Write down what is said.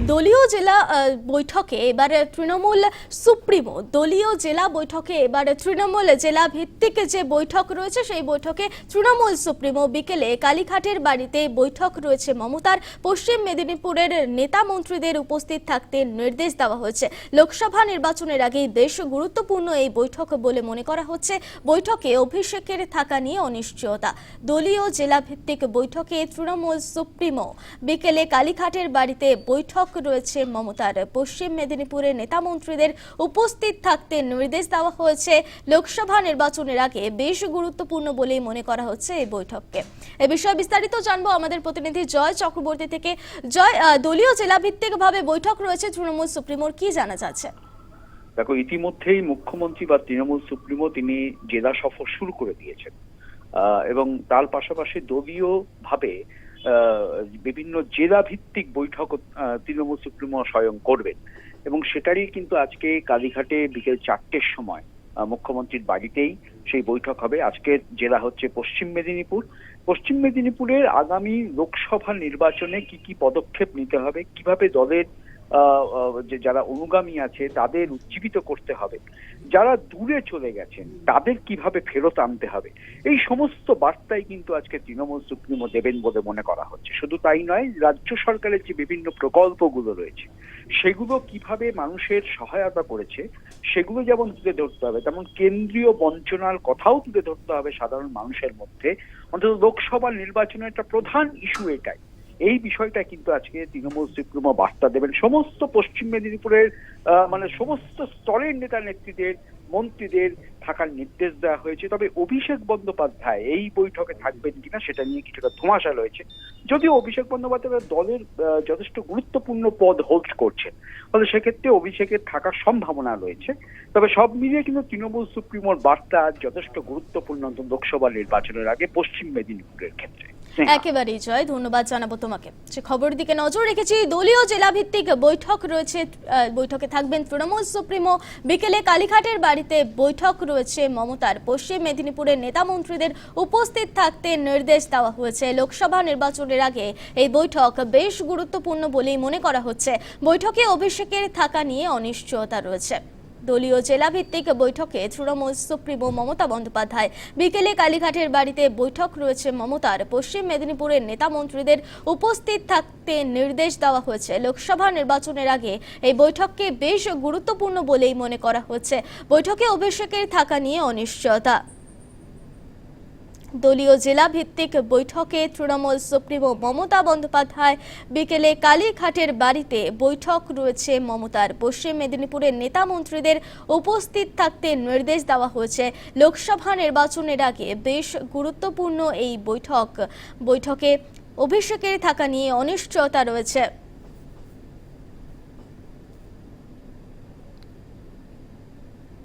দলীয় জেলা বৈঠকে এবার তৃণমূল সুপ্রিমো দলীয় জেলা বৈঠকে এবার তৃণমূল জেলা ভিত্তিক যে বৈঠক রয়েছে সেই বৈঠকে তৃণমূল সুপ্রিমো বিকেলে কালীঘাটের বাড়িতে বৈঠক রয়েছে মমতার। পশ্চিম মেদিনীপুরের নেতা মন্ত্রীদের উপস্থিত থাকতে নির্দেশ দেওয়া হয়েছে। লোকসভা নির্বাচনের আগে বেশ গুরুত্বপূর্ণ এই বৈঠক বলে মনে করা হচ্ছে। বৈঠকে অভিষেকের থাকা নিয়ে অনিশ্চয়তা। দলীয় জেলা ভিত্তিক বৈঠকে তৃণমূল সুপ্রিমো বিকেলে কালীঘাটের বাড়িতে বৈঠক রয়েছে মমতার। পশ্চিম মেদিনীপুরের নেতা মন্ত্রীদের উপস্থিত থাকতে নির্দেশ দেওয়া হয়েছে। লোকসভা নির্বাচনের আগে বেশ গুরুত্বপূর্ণ বলেই মনে করা হচ্ছে এই বৈঠককে। এ বিষয়ে বিস্তারিত জানবো আমাদের প্রতিনিধি জয় চক্রবর্তী থেকে। জয়, দলীয় জেলা ভিত্তিক ভাবে বৈঠক রয়েছে তৃণমূল সুপ্রিমোর, কি জানা যাচ্ছে? দেখো, ইতিমধ্যেই মুখ্যমন্ত্রী বা তৃণমূল সুপ্রিমো তিনি জেলা সফর শুরু করে দিয়েছেন এবং তার পাশাপাশি দলীয় ভাবে বিভিন্ন জেলা ভিত্তিক বৈঠক তৃণমূল সুপ্রিমো স্বয়ং করবেন এবং সেটারই কিন্তু আজকে কালীঘাটে বিকেল 4টের সময় মুখ্যমন্ত্রীর বাড়িতেই সেই বৈঠক হবে। আজকের জেলা হচ্ছে পশ্চিম মেদিনীপুর। পশ্চিম মেদিনীপুরের আগামী লোকসভা নির্বাচনে কি কি পদক্ষেপ নিতে হবে, কিভাবে দলের যে যারা অনুগামী আছে তাদের উজ্জীবিত করতে হবে, যারা দূরে চলে গেছেন তাদের কিভাবে ফেরত আনতে হবে, এই সমস্ত বার্তাই কিন্তু আজকে তৃণমূল সুপ্রিমো দেবেন বলে মনে করা হচ্ছে। শুধু তাই নয়, রাজ্য সরকারের যে বিভিন্ন প্রকল্পগুলো রয়েছে সেগুলো কিভাবে মানুষের সহায়তা করেছে সেগুলো যেমন তুলে ধরতে হবে, তেমন কেন্দ্রীয় বঞ্চনার কথাও তুলে ধরতে হবে সাধারণ মানুষের মধ্যে। অন্তত লোকসভা নির্বাচনের একটা প্রধান ইস্যু এটাই। এই বিষয়টা কিন্তু আজকে তৃণমূল সুপ্রিমো বার্তা দেবেন সমস্ত পশ্চিম মেদিনীপুরের সমস্ত স্তরের নেতা নেত্রীদের, মন্ত্রীদের থাকার নির্দেশ দেওয়া হয়েছে। তবে অভিষেক বন্দ্যোপাধ্যায় এই বৈঠকে থাকবেন কিনা সেটা নিয়ে কিছুটা ধোঁয়াশা রয়েছে। যদিও অভিষেক বন্দ্যোপাধ্যায় দলের যথেষ্ট গুরুত্বপূর্ণ পদ হোল্ড করছেন, ফলে সেক্ষেত্রে অভিষেকের থাকার সম্ভাবনা রয়েছে। তবে সব মিলিয়ে কিন্তু তৃণমূল সুপ্রিমোর বার্তা যথেষ্ট গুরুত্বপূর্ণ লোকসভা নির্বাচনের আগে পশ্চিম মেদিনীপুরের ক্ষেত্রে। একেবারেই জয়, ধন্যবাদ জানাবো তোমাকে। সে খবরের দিকে নজর রেখেছি। দলীয় জেলা ভিত্তিক বৈঠক রয়েছে, বৈঠকে থাকবেন তৃণমূল সুপ্রিমো। বিকেলে কালীঘাটের বাড়িতে বৈঠক রয়েছে মমতার। পশ্চিম মেদিনীপুরের নেতা মন্ত্রীদের উপস্থিত থাকতে নির্দেশ দেওয়া হয়েছে। লোকসভা নির্বাচনের আগে এই বৈঠক বেশ গুরুত্বপূর্ণ বলেই মনে করা হচ্ছে। বৈঠকে অভিষেকের থাকা নিয়ে অনিশ্চয়তা রয়েছে। দলীয় জেলা ভিত্তিক বৈঠকে তৃণমূল সুপ্রিমো মমতা বন্দ্যোপাধ্যায়। বিকেলে কালীঘাটের বাড়িতে বৈঠক রয়েছে মমতার। পশ্চিম মেদিনীপুরের নেতা মন্ত্রীদের উপস্থিত থাকতে নির্দেশ দেওয়া হয়েছে। লোকসভা নির্বাচনের আগে এই বৈঠককে বেশ গুরুত্বপূর্ণ বলেই মনে করা হচ্ছে। বৈঠকে অভিষেকের থাকা নিয়ে অনিশ্চয়তা। দলীয় জেলা ভিত্তিক বৈঠকে তৃণমূল সুপ্রিমো মমতা বন্দ্যোপাধ্যায়। বিকেলে কালীঘাটের বাড়িতে বৈঠক রয়েছে মমতার। পশ্চিম মেদিনীপুরের নেতা মন্ত্রীদের উপস্থিত থাকতে নির্দেশ দেওয়া হয়েছে। লোকসভা নির্বাচনের আগে বেশ গুরুত্বপূর্ণ এই বৈঠকে অভিষেকের থাকা নিয়ে অনিশ্চয়তা রয়েছে।